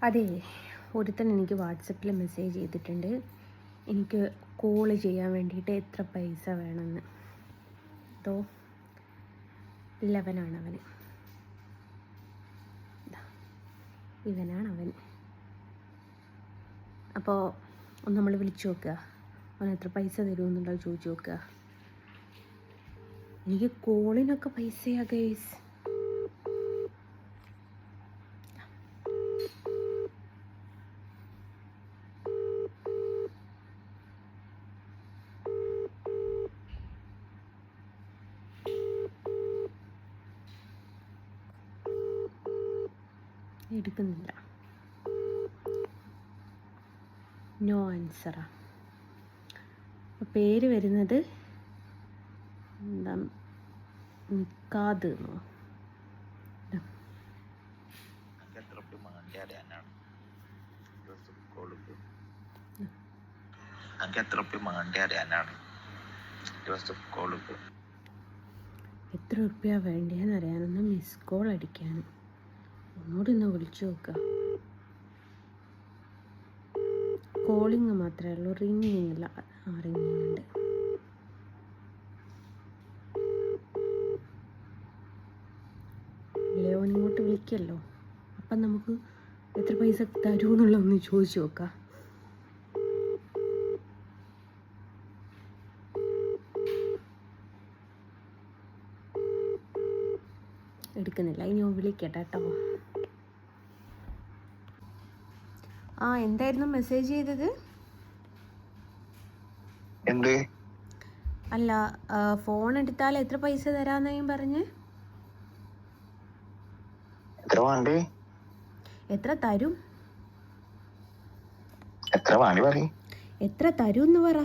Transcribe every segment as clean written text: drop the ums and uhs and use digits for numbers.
അതെ, ഒരുത്തൻ എനിക്ക് വാട്സപ്പിൽ മെസ്സേജ് ചെയ്തിട്ടുണ്ട്. എനിക്ക് കോള് ചെയ്യാൻ വേണ്ടിയിട്ട് എത്ര പൈസ വേണമെന്ന്. അതോ 11 അവന്. ഇവനാണ്. അപ്പോൾ ഒന്ന് നമ്മൾ വിളിച്ചു നോക്കുക, അവൻ എത്ര പൈസ തരുമെന്നുള്ളത് ചോദിച്ചു നോക്കുക. എനിക്ക് കോളിനൊക്കെ പൈസയാ ഗൈസ്. എടുക്കുന്നില്ല, നോ ആൻസറാ. പേര് വരുന്നത് എന്താ, നിക്കാത് എന്നോ. എത്ര റുപ്യ വേണ്ടിയെന്ന് അറിയാനൊന്ന് മിസ് കോൾ അടിക്കാനും. ഒന്നുകൂടി ഒന്ന് വിളിച്ചു നോക്കുക. കോളിങ് മാത്രമേ ഉള്ളൂ, റിങ്ങിങ് ഇല്ല. റിങ്ങിങ് ഉണ്ട്. ലെയോൻ ഇങ്ങോട്ട് വിളിക്കല്ലോ, അപ്പം നമുക്ക് എത്ര പൈസ തരുമെന്നുള്ള ഒന്ന് ചോദിച്ചു നോക്കാം. എടുക്കുന്നില്ല, ഇനി വിളിക്കട്ടെ കേട്ടോ. എന്തായിരുന്നു മെസ്സേജ് ചെയ്തത്? എന്ത്? അല്ല, ഫോൺ എടുത്താൽ എത്ര പൈസ തരാന്നായും പറഞ്ഞ്. എത്ര തരും? എത്ര തരും എന്ന് പറ.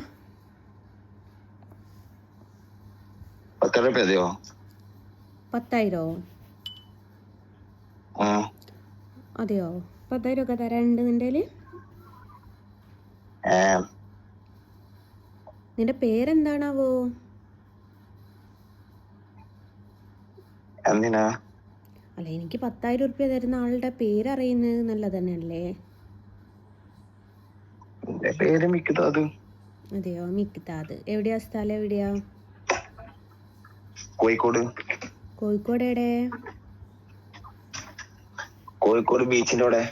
10,000? അതെയോ, 10,000 ഒക്കെ തരാനുണ്ട് നിന്റെ കയ്യില്? നിന്റെ പേരെന്താണാവോ? അല്ല, എനിക്ക് 10,000 റുപ്യ തരുന്ന ആളുടെ പേരറിയുന്നത് നല്ലത് തന്നെയല്ലേ? അതെയോ, മിക്താദ്. എവിടെയാ സ്ഥലം? എവിടെയാ? കോഴിക്കോട്. എവിടെ? കോഴിക്കോട് ബീച്ചിന്റെ അവിടെ.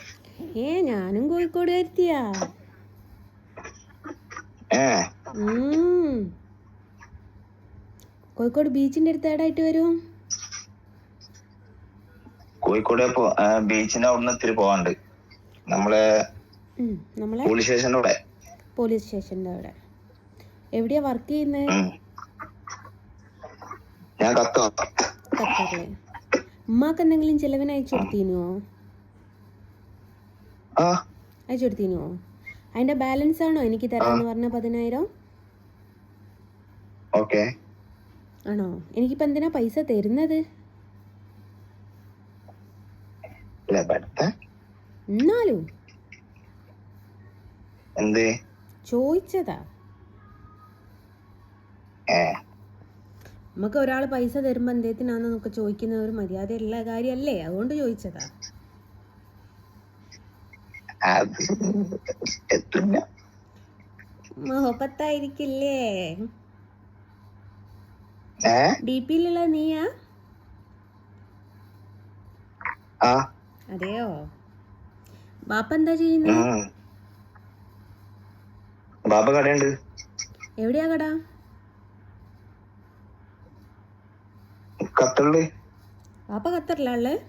ഞാനും കോഴിക്കോട് വരുത്തിയാ. കോഴിക്കോട് ബീച്ചിന്റെ അടുത്ത് ഏടായിട്ട് വരും? കോഴിക്കോട് ബീച്ചിന്റെ അവിടെ നിന്ന് ഇത്തിരി പോവാണ്ട്. നമ്മളെ പോലീസ് സ്റ്റേഷന്റെ അവിടെ. എവിടെയാ വർക്ക് ചെയ്യുന്നത്? ഞാൻ ഖത്തറില്. ഉമ്മാക്ക് എന്തെങ്കിലും ചെലവിന് അയച്ചു കൊടുത്തീനോ? അതിന്റെ ബാലൻസ് ആണോ എനിക്ക് തരാന്ന് പറഞ്ഞ 10,000? ആണോ? എനിക്കിപ്പോ എന്തിനാ പൈസ തരുന്നത്? എന്നാലും ചോദിച്ചതാ. നമുക്ക് ഒരാൾ പൈസ തരുമ്പോ എന്തേത്തിനാന്നൊക്കെ ചോദിക്കുന്ന ഒരു മര്യാദയുള്ള കാര്യല്ലേ, അതുകൊണ്ട് ചോദിച്ചതാ. മൊഹബത്തായിരിക്കില്ലേ? DP-യിലുള്ള നീയാ? അതെയോ. ബാപ്പ എന്താ ചെയ്യുന്നത്? ബാപ്പ കടയുണ്ട്. എവിടെയാ കട? ഖത്തറില്. ബാപ്പ ഖത്തറിലാ ഉള്ളത്?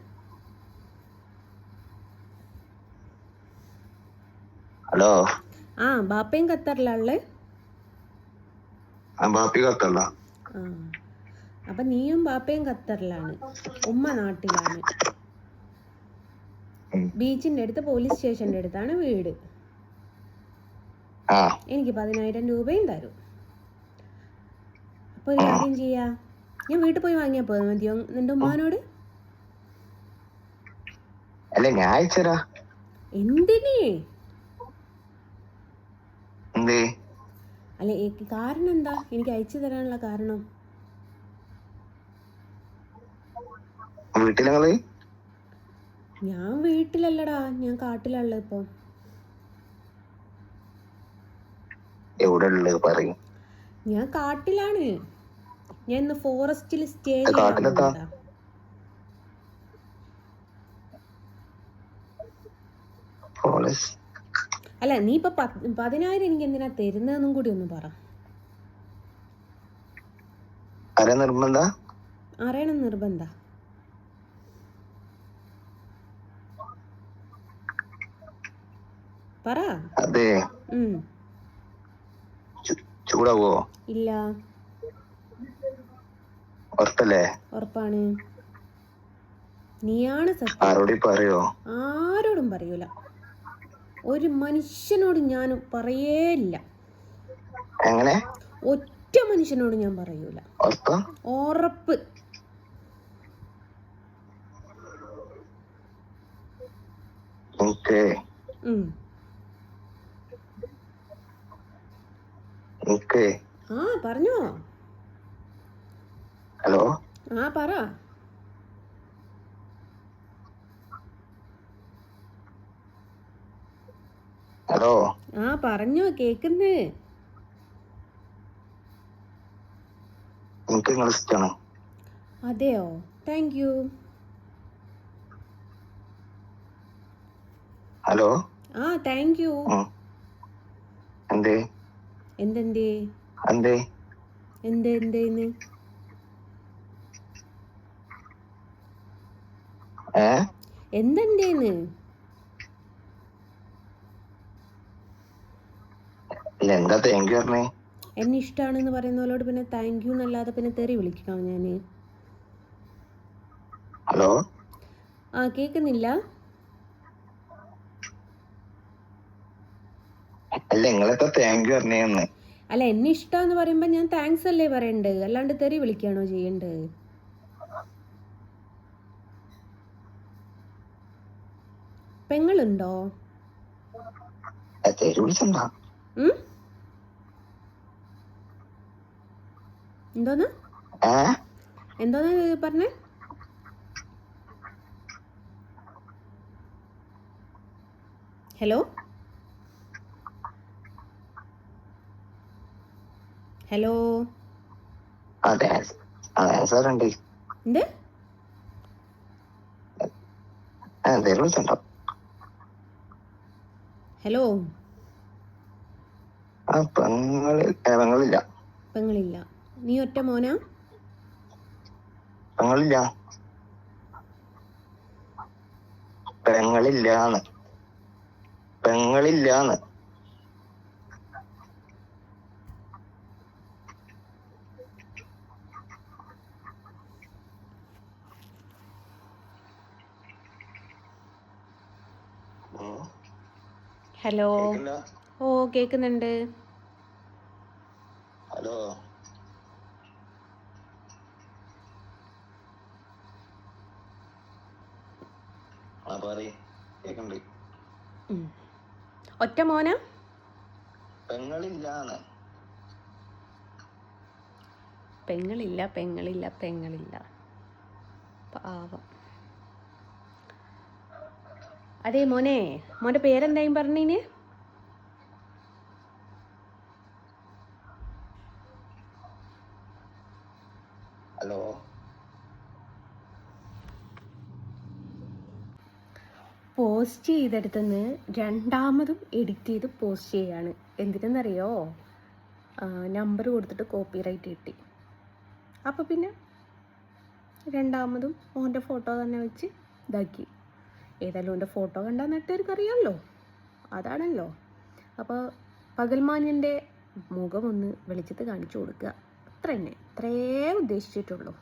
ഹലോ. ബാപ്പയും ഖത്തറിലാ ഉള്ളത്? അപ്പൊ നീയും ബാപ്പയും ഖത്തറിലാണ്, ഉമ്മ നാട്ടിലാണ്. ബീച്ചിന്റെ അടുത്ത് പോലീസ് സ്റ്റേഷന്റെ അടുത്താണ് വീട്. എനിക്ക് 10,000 രൂപയും തരും. അപ്പൊ ഒരു കാര്യം ചെയ്യാ, ഞാൻ വീട്ടിൽ പോയി വാങ്ങിയാ പോയാ മതിയോ നിന്റെ ഉമ്മാനോട്? എന്തിന്? അല്ല, കാരണം എന്താ എനിക്ക് അയച്ചു തരാനുള്ള കാരണം? ഞാൻ വീട്ടിലല്ലടാ, ഞാൻ കാട്ടിലാണല്ലോ ഇപ്പം. എവിടെ ഉള്ളത് പറയും. ഞാൻ കാട്ടിലാണ്. ഞാൻ ഇന്ന് ഫോറസ്റ്റിൽ സ്റ്റേ ഇത് ചെയ്യാൻ കാട്ടിലെത്താ വന്നതാ. പോളിസ് അല്ല, നീ ഇപ്പൊ 10,000 എനിക്ക് എന്തിനാ തരുന്നതെന്നും കൂടി ഒന്ന് പറ. ആരെ നിർബന്ധ അറിയണം നിർബന്ധ. പറ. അതെ ഉം. ചൂടാവോ? ഇല്ല. ഉറപ്പല്ലേ? ഉറപ്പാണ്. നീയാണ് സത്യം. ആരോടി പറയോ? ആരോടും പറയൂല. ഒരു മനുഷ്യനോട് ഞാൻ പറയേയില്ല. എങ്ങനെ? ഒറ്റ മനുഷ്യനോട് ഞാൻ പറയൂല. ഉറപ്പ്. പറഞ്ഞോ. ഹലോ. പറ. ഹലോ. പറഞ്ഞോ, കേക്കുന്നേ. എനിക്ക് നിങ്ങൾ ഇഷ്ടമാണ്. അതെയോ? Thank you. Hello. Thank you. എന്തേ? എന്തെന്തേ? എന്തേ? എന്തേന്ന്? എന്തെന്തേന്ന്? എന്താ താങ്ക് യു പറഞ്ഞേ? എന്നെ ഇഷ്ടമാണെന്ന് പറയുന്നവരോട് പിന്നെ താങ്ക് യു എന്നല്ലാതെ പിന്നെ തെറി വിളിക്കണോ ഞാന്? ഹലോ. കേക്കുന്നില്ല? അല്ല, നിങ്ങളെന്താ താങ്ക് യു പറഞ്ഞേന്ന്? അല്ല, എന്നെ ഇഷ്ടമെന്ന് പറയുമ്പോ ഞാൻ താങ്ക്സ് അല്ലേ പറയണ്ടത്, അല്ലാണ്ട് തെറി വിളിക്കുകയാണോ ചെയ്യേണ്ടത്? പെങ്ങളുണ്ടോ? എന്തോന്ന് പറഞ്ഞേ? ഹലോ. ഹലോ. ഹലോ. പെങ്ങളില്ല. നീ ഒറ്റ മോനാ? പെങ്ങളില്ലാന്ന്. ഹലോ. കേക്കുന്നുണ്ട്. ഹലോ. ഒറ്റ മോനാ? പെങ്ങളില്ല. പാവം. അതെ മോന്റെ പേരെന്തായും പറഞ്ഞീന്? ഹലോ. പോസ്റ്റ് ചെയ്തെടുത്തുനിന്ന് രണ്ടാമതും എഡിറ്റ് ചെയ്ത് പോസ്റ്റ് ചെയ്യാണ്. എന്തിനെന്നറിയോ? നമ്പർ കൊടുത്തിട്ട് കോപ്പിറൈറ്റ് കിട്ടി. അപ്പോൾ പിന്നെ രണ്ടാമതും ഓൻ്റെ ഫോട്ടോ തന്നെ വെച്ച് ഇതാക്കി. ഏതായാലും ഓൻ്റെ ഫോട്ടോ കണ്ടാൽ നെട്ടവർക്ക് അറിയാമല്ലോ, അതാണല്ലോ. അപ്പോൾ പകൽമാന്യൻ്റെ മുഖം ഒന്ന് വെളിച്ചത്ത് കാണിച്ചു കൊടുക്കുക, അത്ര തന്നെ, അത്രേ ഉദ്ദേശിച്ചിട്ടുള്ളൂ.